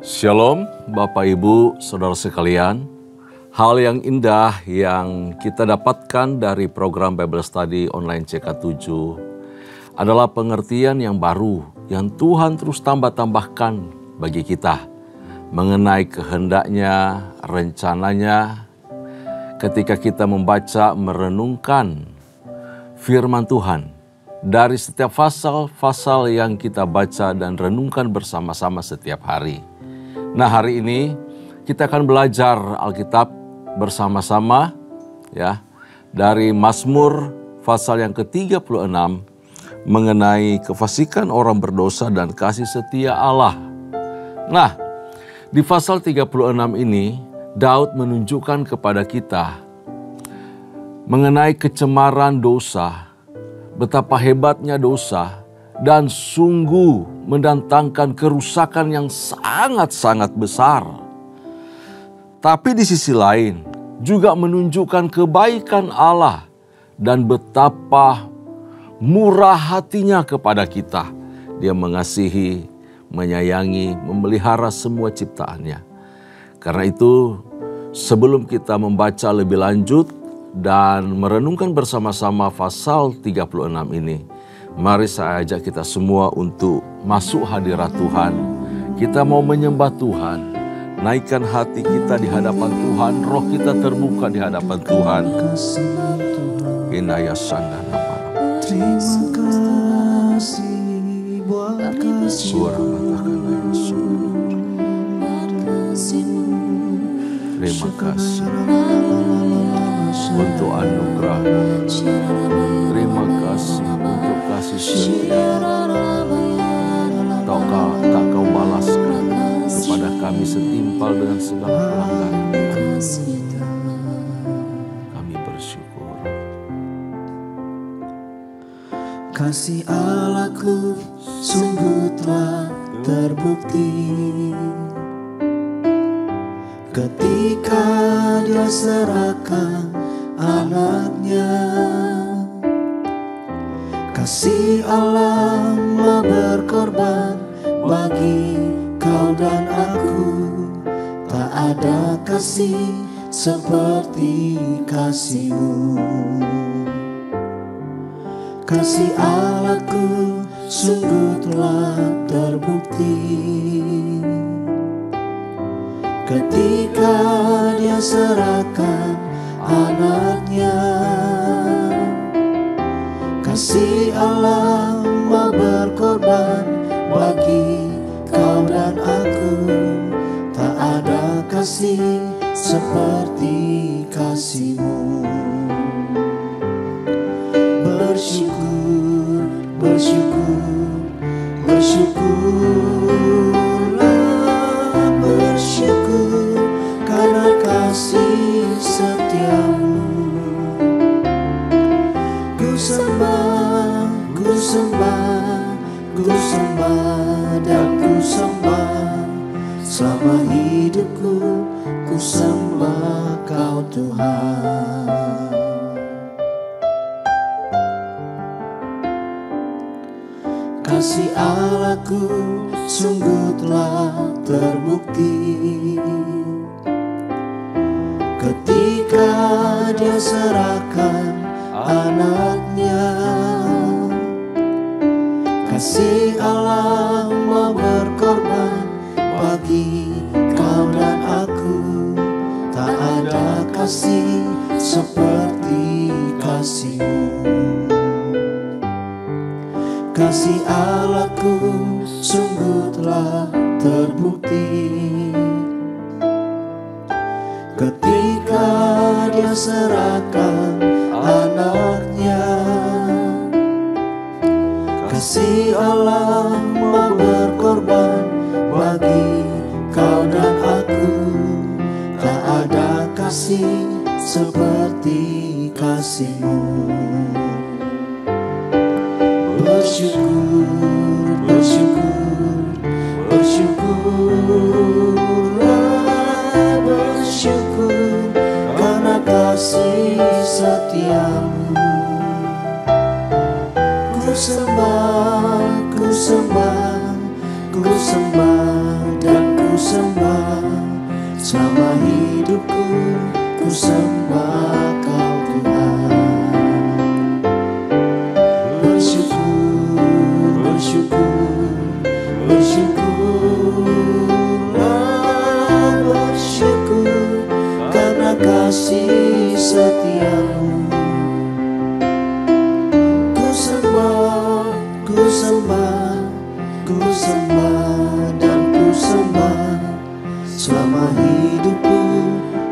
Shalom Bapak Ibu Saudara sekalian. Hal yang indah yang kita dapatkan dari program Bible Study online CK7 adalah pengertian yang baru yang Tuhan terus tambah-tambahkan bagi kita mengenai kehendaknya, rencananya ketika kita membaca, merenungkan firman Tuhan dari setiap pasal-pasal yang kita baca dan renungkan bersama-sama setiap hari. Nah, hari ini kita akan belajar Alkitab bersama-sama ya dari Mazmur pasal yang ke-36 mengenai kefasikan orang berdosa dan kasih setia Allah. Nah, di pasal 36 ini Daud menunjukkan kepada kita mengenai kecemaran dosa, betapa hebatnya dosa, dan sungguh mendatangkan kerusakan yang sangat-sangat besar. Tapi di sisi lain juga menunjukkan kebaikan Allah dan betapa murah hatinya kepada kita. Dia mengasihi, menyayangi, memelihara semua ciptaannya. Karena itu sebelum kita membaca lebih lanjut dan merenungkan bersama-sama pasal 36 ini, mari saya ajak kita semua untuk masuk hadirat Tuhan. Kita mau menyembah Tuhan. Naikkan hati kita di hadapan Tuhan. Roh kita terbuka di hadapan Tuhan. Inaya sandana malam. Terima kasih buat Terima kasih untuk anugerah. Terima kasih untuk kasih setia. Tak kau balaskan kepada kami setimpal dengan segala pelanggaran. Kami bersyukur. Kasih Allahku sungguh telah terbukti ketika Dia serahkan anaknya. Kasih Allah mau berkorban bagi kau dan aku. Tak ada kasih seperti kasih-Mu. Kasih Allahku sungguh telah terbukti ketika Dia serahkan anaknya. Kasih Allah mau berkorban bagi kau dan aku. Tak ada kasih seperti kasih-Mu. Bersyukur, bersyukur, bersyukurlah, bersyukur karena kasih setia-Mu. Ku sembah, ku sembah, ku sembah dan ku sembah. Selama hidupku ku sembah Kau Tuhan. Kasih Allahku sungguh telah terbukti ketika Dia serahkan anaknya. Kasih Allah mau berkorban bagi kau dan aku. Tak ada kasih seperti kasih-Mu. Kasih Allahku sungguh telah terbukti ketika Dia serahkan anaknya. Kasih Allah mau berkorban bagi kau dan aku. Tak ada kasih seperti kasih-Mu. Bersyukur, bersyukur, bersyukurlah, bersyukur karena kasih setia-Mu. Ku sembah, ku sembah, ku sembah dan ku sembah. sembah, selama hidupku ku sembah Kau Tuhan. Bersyukur, bersyukur, bersyukurlah, bersyukur karena kasih setiamu. Ku sembah, ku sembah, ku sembah dan ku sembah, selama hidupku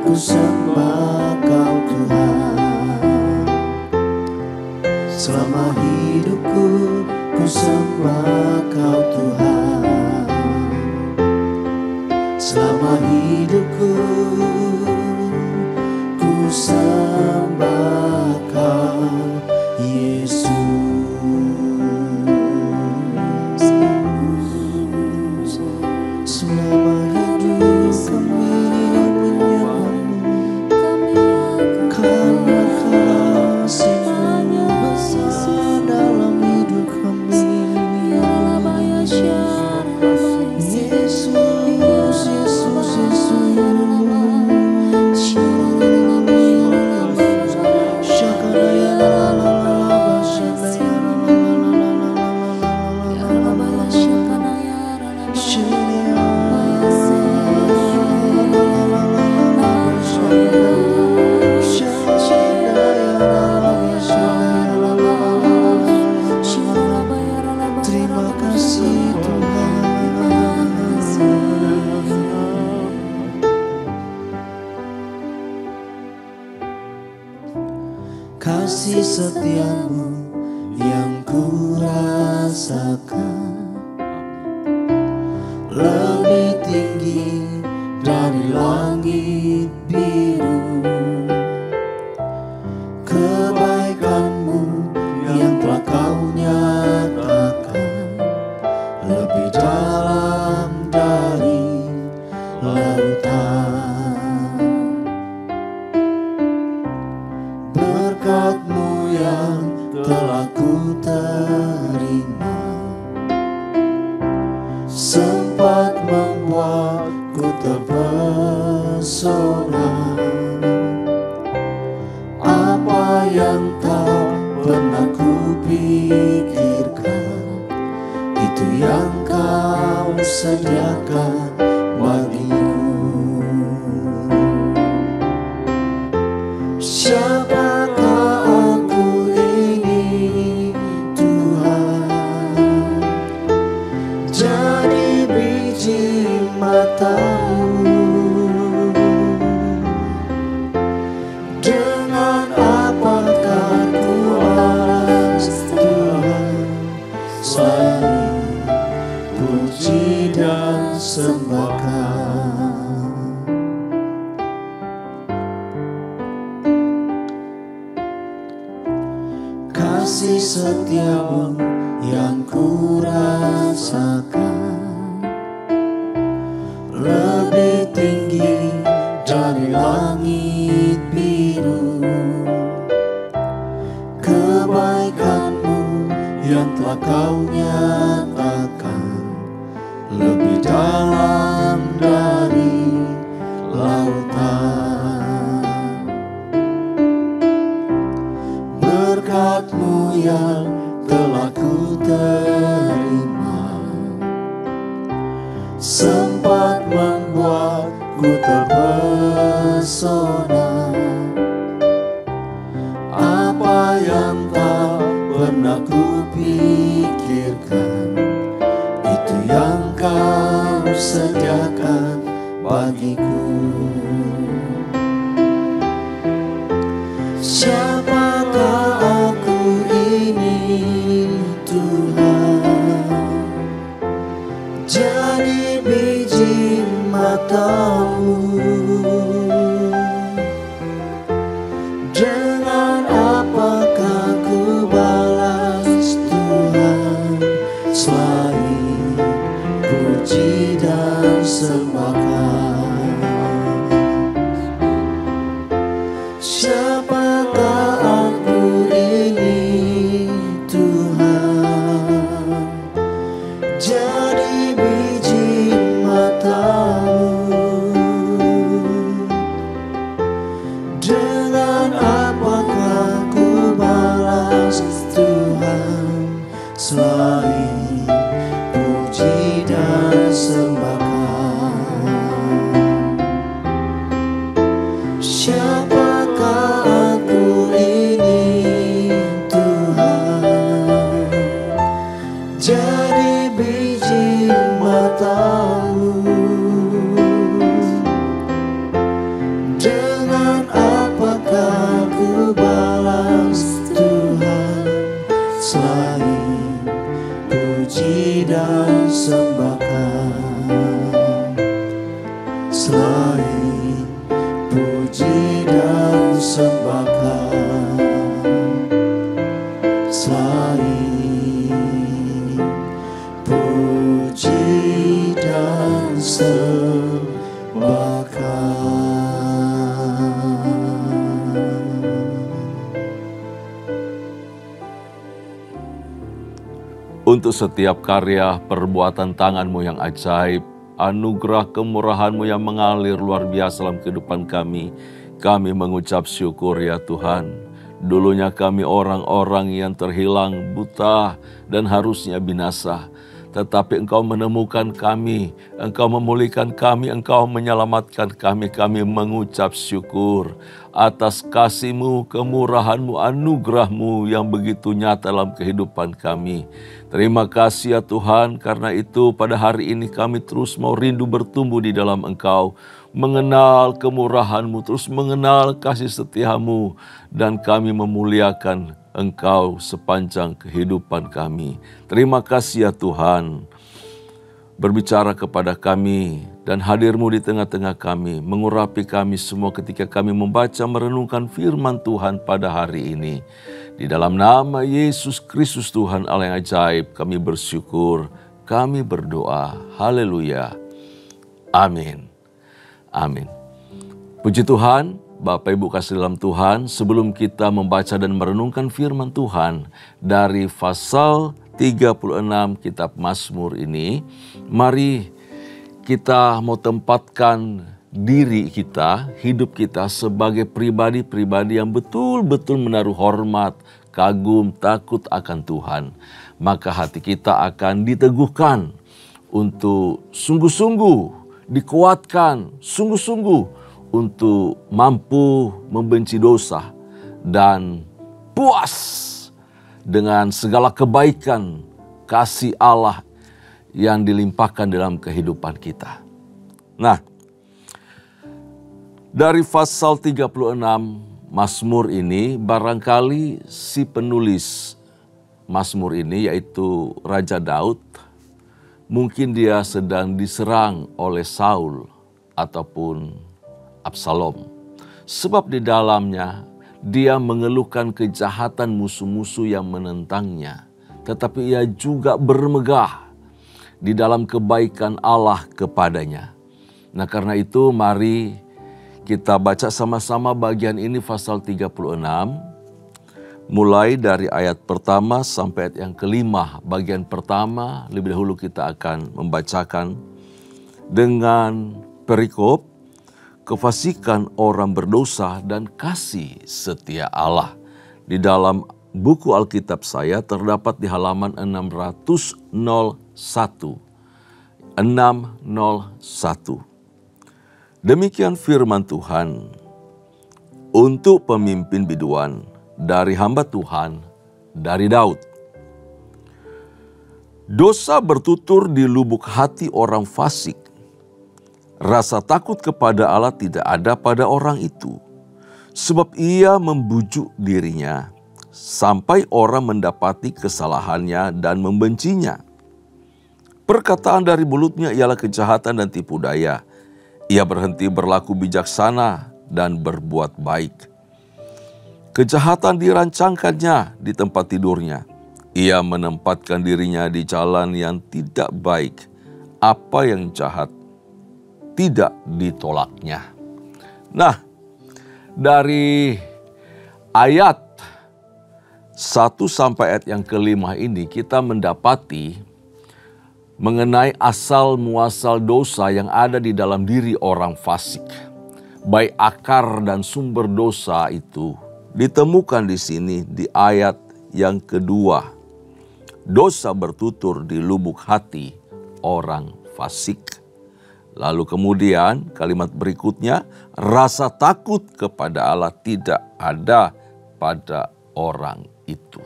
ku sembah Kau Tuhan. Selama hidupku ku sembah Kau Tuhan. Selama hidupku ku sembah Kau Yesus. Selama hidup kami menyembah-Mu, karena kasih-Mu besar dalam hidup kami. Yesus, Yesus, Yesus. Terima kasih Tuhan. Kasih setiamu yang ku rasakan lebih tinggi dari langit biru. Kebaikan-Mu yang telah Kau nyatakan lebih dalam dari lautan. Berkat-Mu yang telah ku terima sempat membuatku terpesona. Apa yang tak pernah ku pikirkan, itu yang Kau sediakan bagiku. Siapakah aku ini Tuhan, jadi biji mata-Mu. Dengan apakah ku balas Tuhan, selain puji dan sembahkan. Kasih setiamu yang ku rasakan lebih tinggi dari langit biru. Kebaikan-Mu yang telah Kau nyatakan lebih dalam dari lautan. Berkat-Mu yang telah ku terima sempat membuatku terpesona. Apa yang tak pernah ku pikirkan, itu yang Kau sediakan bagiku. Siapakah aku ini Tuhan, jadi biji mata-Mu. Dengan apakah ku balas Tuhan, selain puji dan sembahkan. Siapakah aku ini Tuhan, jadi biji mata-Mu. Untuk setiap karya perbuatan tangan-Mu yang ajaib, anugerah kemurahan-Mu yang mengalir luar biasa dalam kehidupan kami mengucap syukur ya Tuhan. Dulunya kami orang-orang yang terhilang, buta, dan harusnya binasa. Tetapi Engkau menemukan kami, Engkau memulihkan kami, Engkau menyelamatkan kami. Kami mengucap syukur atas kasih-Mu, kemurahan-Mu, anugerah-Mu yang begitu nyata dalam kehidupan kami. Terima kasih ya Tuhan, karena itu pada hari ini kami terus mau rindu bertumbuh di dalam Engkau, mengenal kemurahan-Mu, terus mengenal kasih setia-Mu, dan kami memuliakan Engkau sepanjang kehidupan kami. Terima kasih ya Tuhan, berbicara kepada kami dan hadir-Mu di tengah-tengah kami, mengurapi kami semua ketika kami membaca merenungkan firman Tuhan pada hari ini. Di dalam nama Yesus Kristus Tuhan Allah yang ajaib, kami bersyukur, kami berdoa. Haleluya. Amin. Amin. Puji Tuhan, Bapak Ibu kasih dalam Tuhan, sebelum kita membaca dan merenungkan firman Tuhan dari pasal 36 kitab Mazmur ini, mari kita mau tempatkan diri kita, hidup kita sebagai pribadi-pribadi yang betul-betul menaruh hormat, kagum, takut akan Tuhan. Maka hati kita akan diteguhkan untuk sungguh-sungguh dikuatkan, sungguh-sungguh untuk mampu membenci dosa dan puas dengan segala kebaikan kasih Allah yang dilimpahkan dalam kehidupan kita. Nah, dari pasal 36 Mazmur ini, barangkali si penulis Mazmur ini yaitu Raja Daud, mungkin dia sedang diserang oleh Saul ataupun Absalom. Sebab di dalamnya dia mengeluhkan kejahatan musuh-musuh yang menentangnya. Tetapi ia juga bermegah di dalam kebaikan Allah kepadanya. Nah karena itu mari kita baca sama-sama bagian ini pasal 36. Mulai dari ayat pertama sampai ayat yang kelima. Bagian pertama lebih dahulu kita akan membacakan dengan perikop kefasikan orang berdosa dan kasih setia Allah. Di dalam buku Alkitab saya terdapat di halaman 601. Demikian firman Tuhan untuk pemimpin biduan dari hamba Tuhan, dari Daud. Dosa bertutur di lubuk hati orang fasik. Rasa takut kepada Allah tidak ada pada orang itu. Sebab ia membujuk dirinya sampai orang mendapati kesalahannya dan membencinya. Perkataan dari mulutnya ialah kejahatan dan tipu daya. Ia berhenti berlaku bijaksana dan berbuat baik. Kejahatan dirancangkannya di tempat tidurnya. Ia menempatkan dirinya di jalan yang tidak baik. Apa yang jahat tidak ditolaknya. Nah, dari ayat 1 sampai ayat yang kelima ini kita mendapati mengenai asal muasal dosa yang ada di dalam diri orang fasik. Baik akar dan sumber dosa itu ditemukan di sini di ayat yang kedua. Dosa bertutur di lubuk hati orang fasik. Lalu kemudian kalimat berikutnya, rasa takut kepada Allah tidak ada pada orang itu.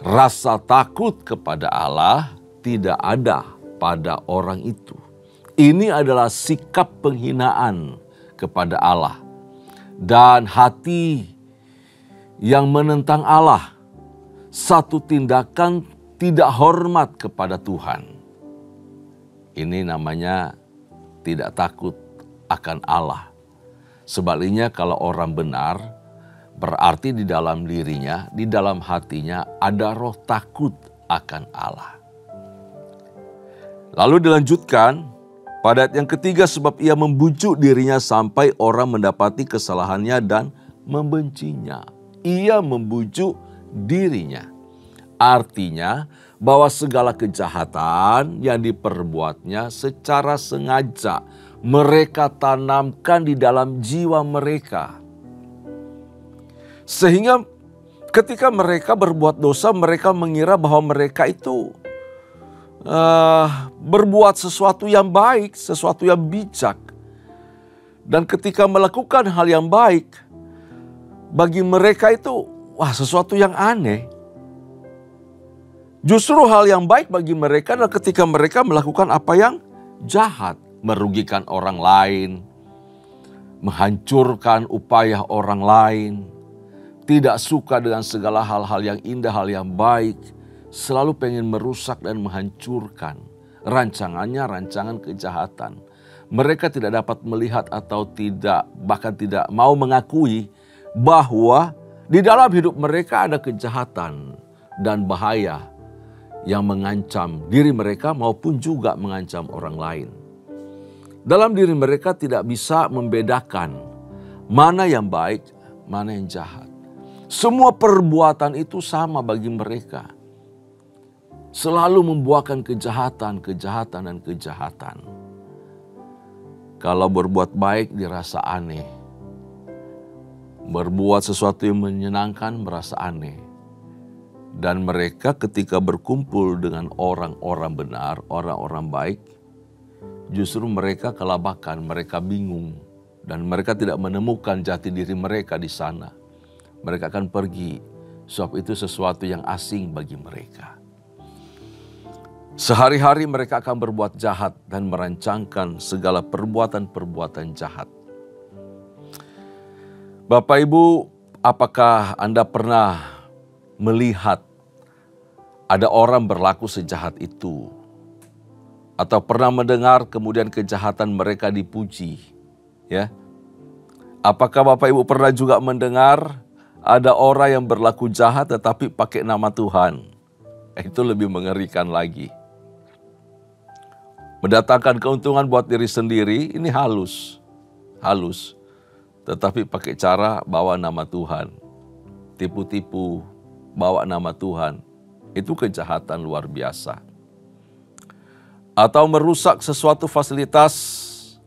Rasa takut kepada Allah tidak ada pada orang itu. Ini adalah sikap penghinaan kepada Allah. Dan hati yang menentang Allah. Satu tindakan tidak hormat kepada Tuhan. Ini namanya tidak takut akan Allah. Sebaliknya kalau orang benar, berarti di dalam dirinya, di dalam hatinya ada roh takut akan Allah. Lalu dilanjutkan Pada ayat yang ketiga, sebab ia membujuk dirinya sampai orang mendapati kesalahannya dan membencinya. Ia membujuk dirinya. Artinya bahwa segala kejahatan yang diperbuatnya secara sengaja mereka tanamkan di dalam jiwa mereka. Sehingga ketika mereka berbuat dosa, mereka mengira bahwa mereka itu berbuat sesuatu yang baik, sesuatu yang bijak. Dan ketika melakukan hal yang baik, bagi mereka itu sesuatu yang aneh. Justru hal yang baik bagi mereka adalah ketika mereka melakukan apa yang jahat. Merugikan orang lain, menghancurkan upaya orang lain, tidak suka dengan segala hal-hal yang indah, hal yang baik, selalu pengen merusak dan menghancurkan. Rancangannya rancangan kejahatan. Mereka tidak dapat melihat atau bahkan tidak mau mengakui bahwa di dalam hidup mereka ada kejahatan dan bahaya yang mengancam diri mereka maupun juga mengancam orang lain. Dalam diri mereka tidak bisa membedakan mana yang baik, mana yang jahat. Semua perbuatan itu sama bagi mereka. Selalu membuahkan kejahatan, kejahatan, dan kejahatan. Kalau berbuat baik dirasa aneh. Berbuat sesuatu yang menyenangkan merasa aneh. Dan mereka ketika berkumpul dengan orang-orang benar, orang-orang baik, justru mereka kelabakan, mereka bingung. Dan mereka tidak menemukan jati diri mereka di sana. Mereka akan pergi, sebab itu sesuatu yang asing bagi mereka. Sehari-hari mereka akan berbuat jahat dan merancangkan segala perbuatan-perbuatan jahat. Bapak Ibu, apakah Anda pernah melihat ada orang berlaku sejahat itu? Atau pernah mendengar kemudian kejahatan mereka dipuji? Ya. Apakah Bapak Ibu pernah juga mendengar ada orang yang berlaku jahat tetapi pakai nama Tuhan? Itu lebih mengerikan lagi. Mendatangkan keuntungan buat diri sendiri, ini halus. Tetapi pakai cara bawa nama Tuhan. Tipu-tipu, bawa nama Tuhan. Itu kejahatan luar biasa. Atau merusak sesuatu fasilitas,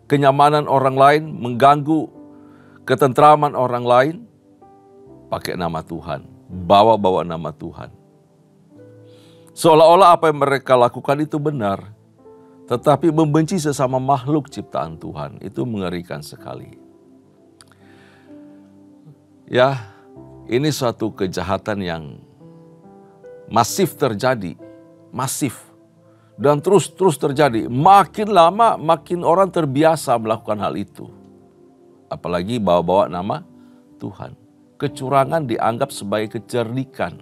kenyamanan orang lain, mengganggu ketentraman orang lain, pakai nama Tuhan. Bawa-bawa nama Tuhan. Seolah-olah apa yang mereka lakukan itu benar. Tetapi membenci sesama makhluk ciptaan Tuhan, itu mengerikan sekali. Ya, ini suatu kejahatan yang masif terjadi, masif. Dan terus terjadi. Makin lama, makin orang terbiasa melakukan hal itu. Apalagi bawa-bawa nama Tuhan. Kecurangan dianggap sebagai kecerdikan.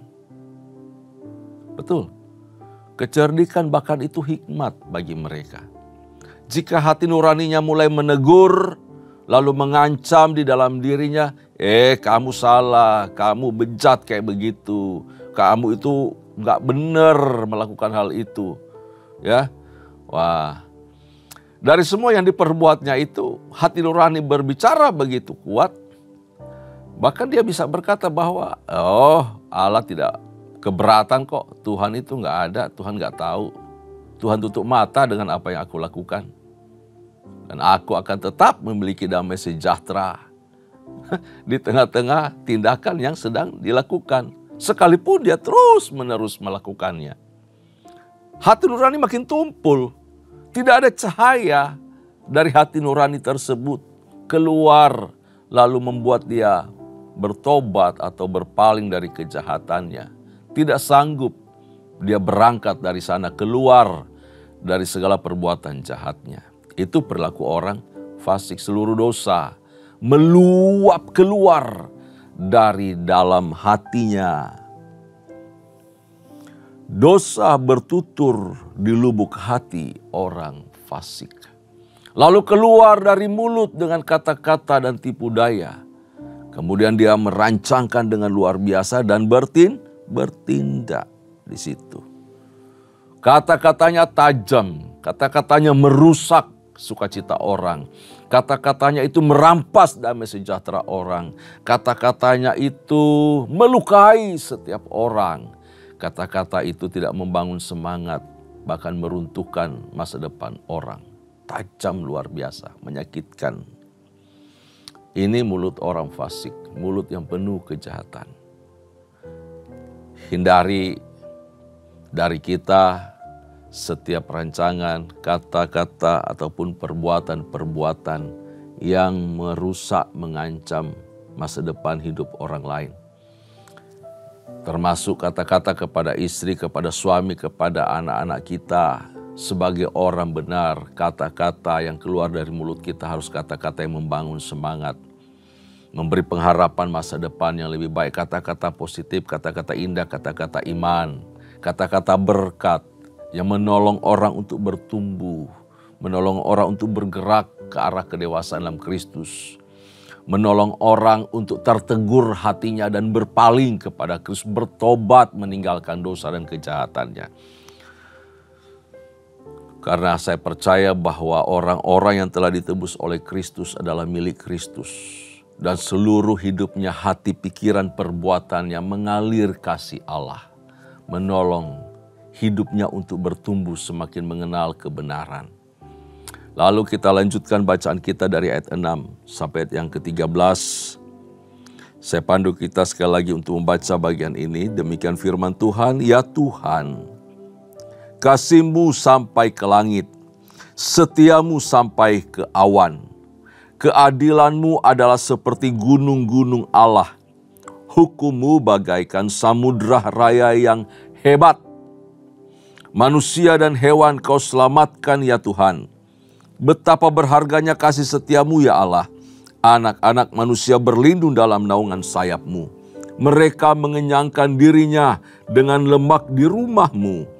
Betul. Kecerdikan bahkan itu hikmat bagi mereka. Jika hati nuraninya mulai menegur, lalu mengancam di dalam dirinya, kamu salah, kamu bejat kayak begitu, kamu itu nggak benar melakukan hal itu. Ya, wah. Dari semua yang diperbuatnya itu, hati nurani berbicara begitu kuat. Bahkan dia bisa berkata bahwa, Allah tidak keberatan kok, Tuhan itu nggak ada, Tuhan nggak tahu. Tuhan tutup mata dengan apa yang aku lakukan. Dan aku akan tetap memiliki damai sejahtera di tengah-tengah tindakan yang sedang dilakukan. Sekalipun dia terus-menerus melakukannya. Hati nurani makin tumpul. Tidak ada cahaya dari hati nurani tersebut keluar lalu membuat dia bertobat atau berpaling dari kejahatannya. Tidak sanggup dia berangkat dari sana, keluar dari segala perbuatan jahatnya. Itu perilaku orang fasik. Seluruh dosa meluap keluar dari dalam hatinya. Dosa bertutur di lubuk hati orang fasik. Lalu keluar dari mulut dengan kata-kata dan tipu daya. Kemudian dia merancangkan dengan luar biasa dan bertindak di situ. Kata-katanya tajam, kata-katanya merusak sukacita orang. Kata-katanya itu merampas damai sejahtera orang. Kata-katanya itu melukai setiap orang. Kata-kata itu tidak membangun semangat, bahkan meruntuhkan masa depan orang. Tajam luar biasa, menyakitkan. Ini mulut orang fasik, mulut yang penuh kejahatan. Hindari dari kita setiap rancangan, kata-kata ataupun perbuatan-perbuatan yang merusak, mengancam masa depan hidup orang lain. Termasuk kata-kata kepada istri, kepada suami, kepada anak-anak kita. Sebagai orang benar, kata-kata yang keluar dari mulut kita harus kata-kata yang membangun semangat, memberi pengharapan masa depan yang lebih baik, kata-kata positif, kata-kata indah, kata-kata iman, kata-kata berkat yang menolong orang untuk bertumbuh, menolong orang untuk bergerak ke arah kedewasaan dalam Kristus, menolong orang untuk tertegur hatinya dan berpaling kepada Kristus, bertobat meninggalkan dosa dan kejahatannya. Karena saya percaya bahwa orang-orang yang telah ditebus oleh Kristus adalah milik Kristus. Dan seluruh hidupnya, hati, pikiran, perbuatannya mengalir kasih Allah. Menolong hidupnya untuk bertumbuh semakin mengenal kebenaran. Lalu kita lanjutkan bacaan kita dari ayat 6 sampai ayat yang ke-13. Saya pandu kita sekali lagi untuk membaca bagian ini. Demikian firman Tuhan, ya Tuhan, kasih-Mu sampai ke langit, setia-Mu sampai ke awan. Keadilan-Mu adalah seperti gunung-gunung Allah. Hukum-Mu bagaikan samudra raya yang hebat. Manusia dan hewan Kau selamatkan ya Tuhan. Betapa berharganya kasih setia-Mu ya Allah. Anak-anak manusia berlindung dalam naungan sayap-Mu. Mereka mengenyangkan dirinya dengan lemak di rumah-Mu.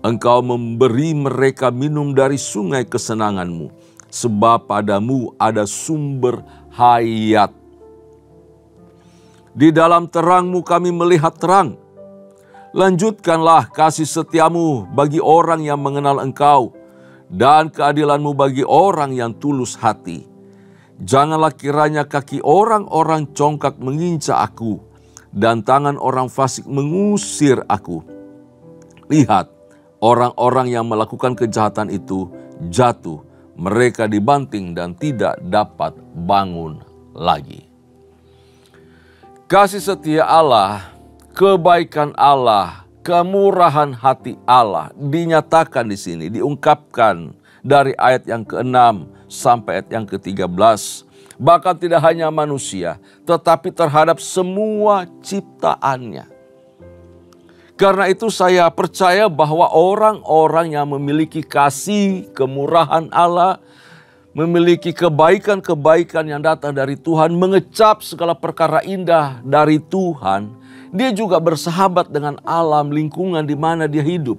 Engkau memberi mereka minum dari sungai kesenangan-Mu, sebab padamu ada sumber hayat. Di dalam terang-Mu kami melihat terang. Lanjutkanlah kasih setia-Mu bagi orang yang mengenal Engkau, dan keadilan-Mu bagi orang yang tulus hati. Janganlah kiranya kaki orang-orang congkak menginjak aku, dan tangan orang fasik mengusir aku. Lihat, orang-orang yang melakukan kejahatan itu jatuh, mereka dibanting dan tidak dapat bangun lagi. Kasih setia Allah, kebaikan Allah, kemurahan hati Allah dinyatakan di sini, diungkapkan dari ayat yang ke-6 sampai ayat yang ke-13. Bahkan tidak hanya manusia, tetapi terhadap semua ciptaannya. Karena itu saya percaya bahwa orang-orang yang memiliki kasih, kemurahan Allah, memiliki kebaikan-kebaikan yang datang dari Tuhan, mengecap segala perkara indah dari Tuhan, dia juga bersahabat dengan alam lingkungan di mana dia hidup.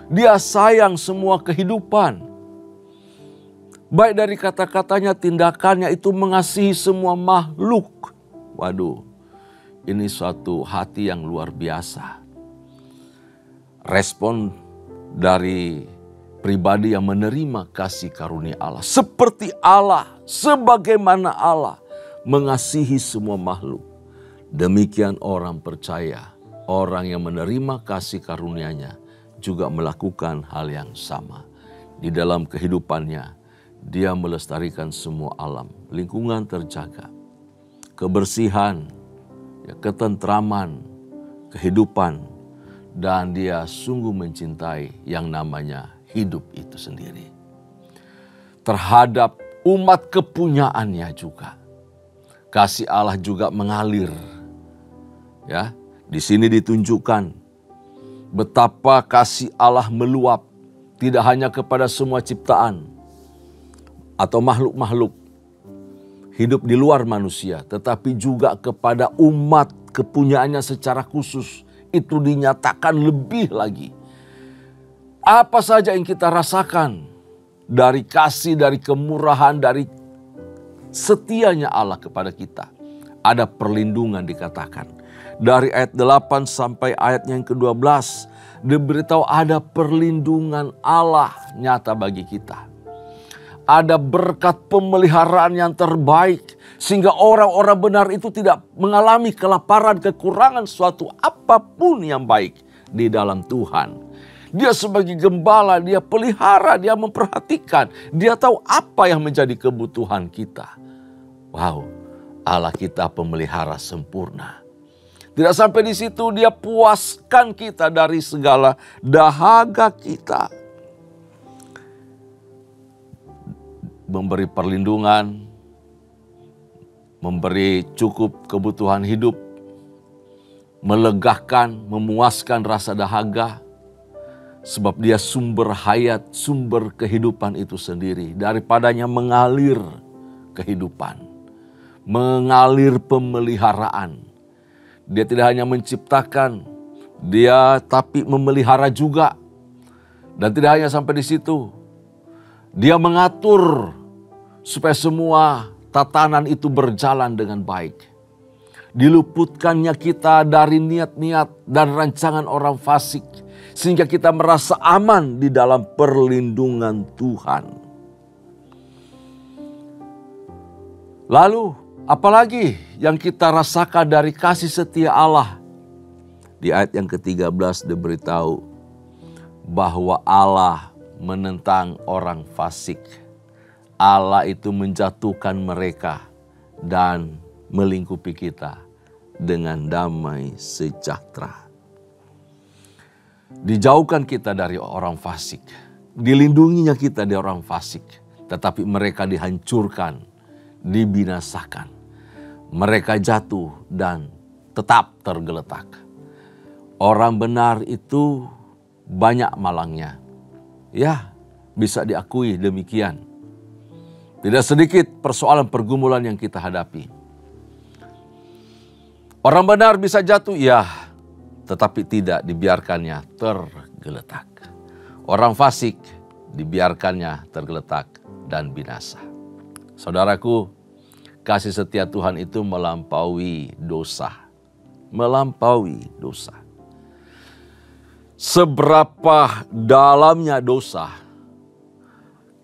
Dia sayang semua kehidupan. Baik dari kata-katanya, tindakannya itu mengasihi semua makhluk. Waduh, ini suatu hati yang luar biasa. Respon dari pribadi yang menerima kasih karunia Allah. Seperti Allah, sebagaimana Allah mengasihi semua makhluk. Demikian orang percaya, orang yang menerima kasih karunia-Nya juga melakukan hal yang sama. Di dalam kehidupannya, dia melestarikan semua alam, lingkungan terjaga, kebersihan, ketentraman, kehidupan, dan dia sungguh mencintai yang namanya hidup itu sendiri. Terhadap umat kepunyaannya juga, kasih Allah juga mengalir. Ya, di sini ditunjukkan betapa kasih Allah meluap tidak hanya kepada semua ciptaan atau makhluk-makhluk hidup di luar manusia, tetapi juga kepada umat kepunyaannya secara khusus. Itu dinyatakan lebih lagi. Apa saja yang kita rasakan dari kasih, dari kemurahan, dari setianya Allah kepada kita. Ada perlindungan dikatakan. Dari ayat 8 sampai ayat yang ke-12 diberitahu ada perlindungan Allah nyata bagi kita. Ada berkat pemeliharaan yang terbaik. Sehingga orang-orang benar itu tidak mengalami kelaparan, kekurangan suatu apapun yang baik di dalam Tuhan. Dia sebagai gembala, dia pelihara, dia memperhatikan. Dia tahu apa yang menjadi kebutuhan kita. Wow, Allah kita pemelihara sempurna. Tidak sampai di situ, dia puaskan kita dari segala dahaga kita. Memberi perlindungan, memberi cukup kebutuhan hidup, melegakan, memuaskan rasa dahaga, sebab dia sumber hayat, sumber kehidupan itu sendiri. Daripadanya mengalir kehidupan, mengalir pemeliharaan. Dia tidak hanya menciptakan, dia tapi memelihara juga. Dan tidak hanya sampai di situ, dia mengatur supaya semua tatanan itu berjalan dengan baik. Diluputkannya kita dari niat-niat dan rancangan orang fasik, sehingga kita merasa aman di dalam perlindungan Tuhan. Lalu, apalagi yang kita rasakan dari kasih setia Allah? Di ayat yang ke-13 diberitahu bahwa Allah menentang orang fasik. Allah itu menjatuhkan mereka dan melingkupi kita dengan damai sejahtera. Dijauhkan kita dari orang fasik, dilindunginya kita dari orang fasik, tetapi mereka dihancurkan, dibinasakan. Mereka jatuh dan tetap tergeletak. Orang benar itu banyak malangnya. Ya, bisa diakui demikian. Tidak sedikit persoalan pergumulan yang kita hadapi. Orang benar bisa jatuh, ya, tetapi tidak dibiarkannya tergeletak. Orang fasik dibiarkannya tergeletak dan binasa. Saudaraku, kasih setia Tuhan itu melampaui dosa. Melampaui dosa. Seberapa dalamnya dosa,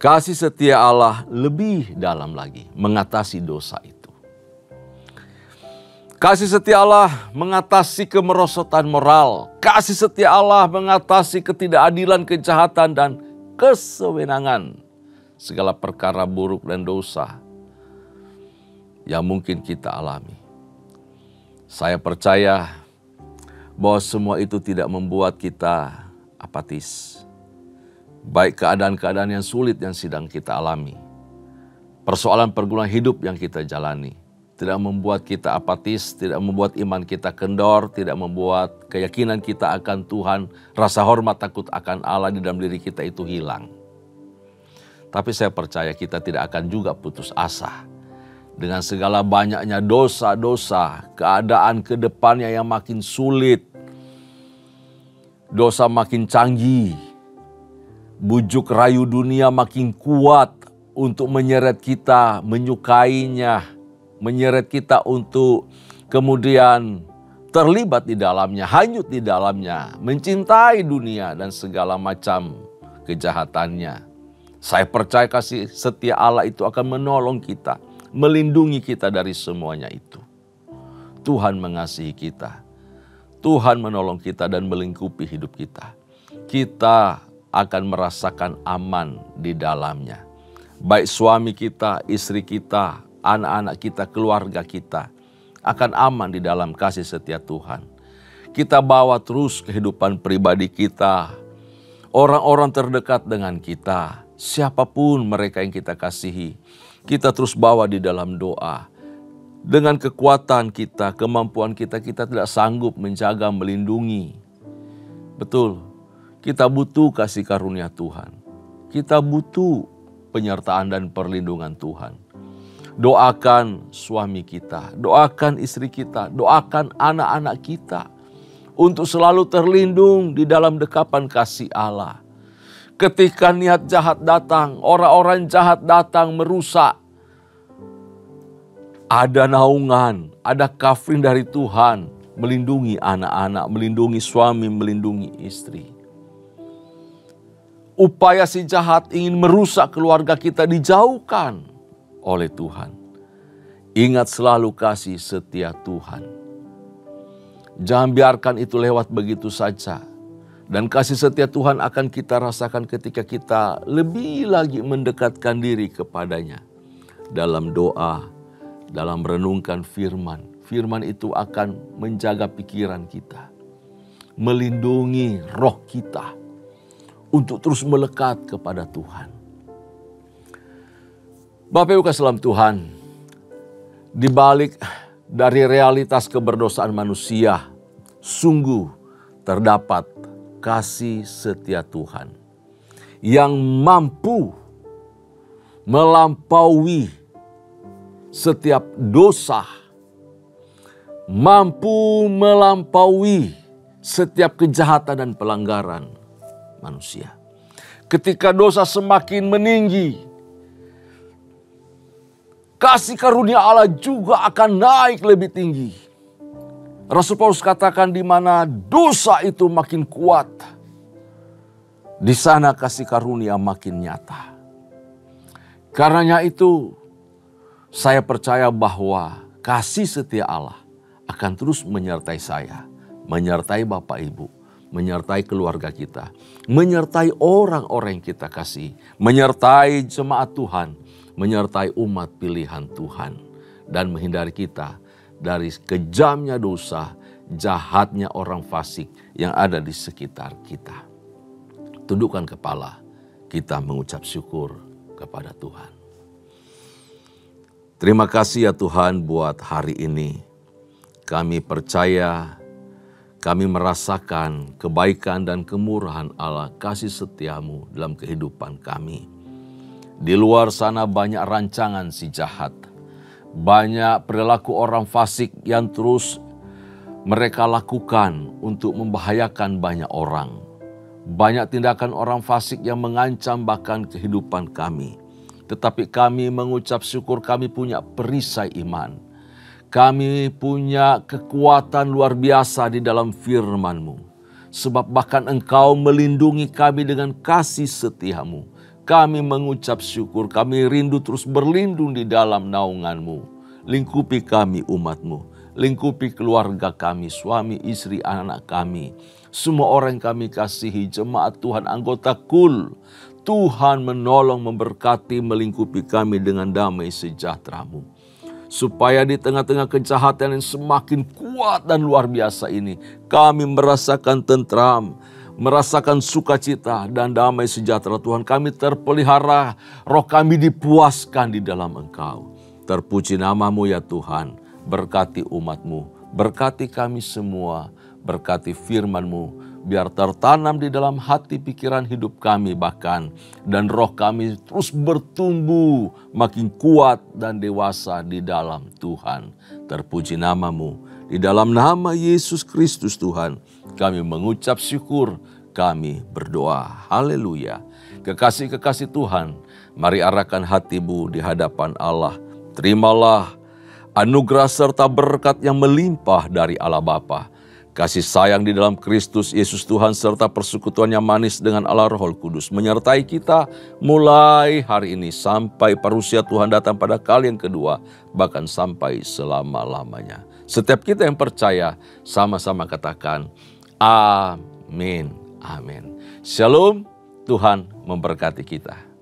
kasih setia Allah lebih dalam lagi mengatasi dosa itu. Kasih setia Allah mengatasi kemerosotan moral. Kasih setia Allah mengatasi ketidakadilan, kejahatan, dan kesewenangan. Segala perkara buruk dan dosa yang mungkin kita alami. Saya percaya bahwa semua itu tidak membuat kita apatis. Baik keadaan-keadaan yang sulit yang sedang kita alami, persoalan pergumulan hidup yang kita jalani, tidak membuat kita apatis, tidak membuat iman kita kendor, tidak membuat keyakinan kita akan Tuhan, rasa hormat takut akan Allah di dalam diri kita itu hilang. Tapi saya percaya kita tidak akan juga putus asa. Dengan segala banyaknya dosa-dosa, keadaan ke depannya yang makin sulit, dosa makin canggih, bujuk rayu dunia makin kuat untuk menyeret kita, menyukainya, menyeret kita untuk kemudian terlibat di dalamnya, hanyut di dalamnya, mencintai dunia dan segala macam kejahatannya. Saya percaya kasih setia Allah itu akan menolong kita, melindungi kita dari semuanya itu. Tuhan mengasihi kita. Tuhan menolong kita dan melingkupi hidup kita. Kita akan merasakan aman di dalamnya. Baik suami kita, istri kita, anak-anak kita, keluarga kita akan aman di dalam kasih setia Tuhan. Kita bawa terus kehidupan pribadi kita, orang-orang terdekat dengan kita, siapapun mereka yang kita kasihi, kita terus bawa di dalam doa. Dengan kekuatan kita, kemampuan kita, kita tidak sanggup menjaga, melindungi. Betul, kita butuh kasih karunia Tuhan. Kita butuh penyertaan dan perlindungan Tuhan. Doakan suami kita, doakan istri kita, doakan anak-anak kita untuk selalu terlindung di dalam dekapan kasih Allah. Ketika niat jahat datang, orang-orang jahat datang merusak, ada naungan, ada kafling dari Tuhan melindungi anak-anak, melindungi suami, melindungi istri. upaya si jahat ingin merusak keluarga kita dijauhkan oleh Tuhan. Ingat selalu kasih setia Tuhan. Jangan biarkan itu lewat begitu saja. Dan kasih setia Tuhan akan kita rasakan ketika kita lebih lagi mendekatkan diri kepadanya. Dalam doa, dalam renungkan firman. Firman itu akan menjaga pikiran kita. Melindungi roh kita untuk terus melekat kepada Tuhan. Bapak Ibu kasih dalam Tuhan, di balik dari realitas keberdosaan manusia, sungguh terdapat kasih setia Tuhan yang mampu melampaui setiap dosa, mampu melampaui setiap kejahatan dan pelanggaran manusia. Ketika dosa semakin meninggi, kasih karunia Allah juga akan naik lebih tinggi. Rasul Paulus katakan di mana dosa itu makin kuat, di sana kasih karunia makin nyata. Karenanya itu, saya percaya bahwa kasih setia Allah akan terus menyertai saya, menyertai Bapak Ibu, menyertai keluarga kita, menyertai orang-orang yang kita kasih, menyertai jemaat Tuhan, menyertai umat pilihan Tuhan, dan menghindari kita dari kejamnya dosa, jahatnya orang fasik yang ada di sekitar kita. Tundukkan kepala, kita mengucap syukur kepada Tuhan. Terima kasih ya Tuhan buat hari ini. Kami percaya, kami merasakan kebaikan dan kemurahan Allah, kasih setiamu dalam kehidupan kami. Di luar sana banyak rancangan si jahat. Banyak perilaku orang fasik yang terus mereka lakukan untuk membahayakan banyak orang. Banyak tindakan orang fasik yang mengancam bahkan kehidupan kami. Tetapi kami mengucap syukur kami punya perisai iman. Kami punya kekuatan luar biasa di dalam firman-Mu. Sebab bahkan Engkau melindungi kami dengan kasih setia-Mu. Kami mengucap syukur, kami rindu terus berlindung di dalam naungan-Mu. Lingkupi kami umat-Mu. Lingkupi keluarga kami, suami, istri, anak kami. Semua orang yang kami kasihi, jemaat Tuhan, anggota KUL. Tuhan menolong, memberkati, melingkupi kami dengan damai sejahtera-Mu. Supaya di tengah-tengah kejahatan yang semakin kuat dan luar biasa ini, kami merasakan tentram, merasakan sukacita dan damai sejahtera Tuhan. Kami terpelihara, roh kami dipuaskan di dalam Engkau. Terpuji nama-Mu ya Tuhan, berkati umat-Mu, berkati kami semua, berkati firman-Mu, biar tertanam di dalam hati pikiran hidup kami bahkan, dan roh kami terus bertumbuh makin kuat dan dewasa di dalam Tuhan. Terpuji nama-Mu, di dalam nama Yesus Kristus Tuhan, kami mengucap syukur, kami berdoa. Haleluya. Kekasih-kekasih Tuhan, mari arahkan hatimu di hadapan Allah. Terimalah anugerah serta berkat yang melimpah dari Allah Bapa, kasih sayang di dalam Kristus Yesus Tuhan, serta persekutuan yang manis dengan Allah Roh Kudus menyertai kita mulai hari ini sampai parusia Tuhan datang pada kali yang kedua, bahkan sampai selama-lamanya. Setiap kita yang percaya sama-sama katakan amin, amin. Shalom, Tuhan memberkati kita.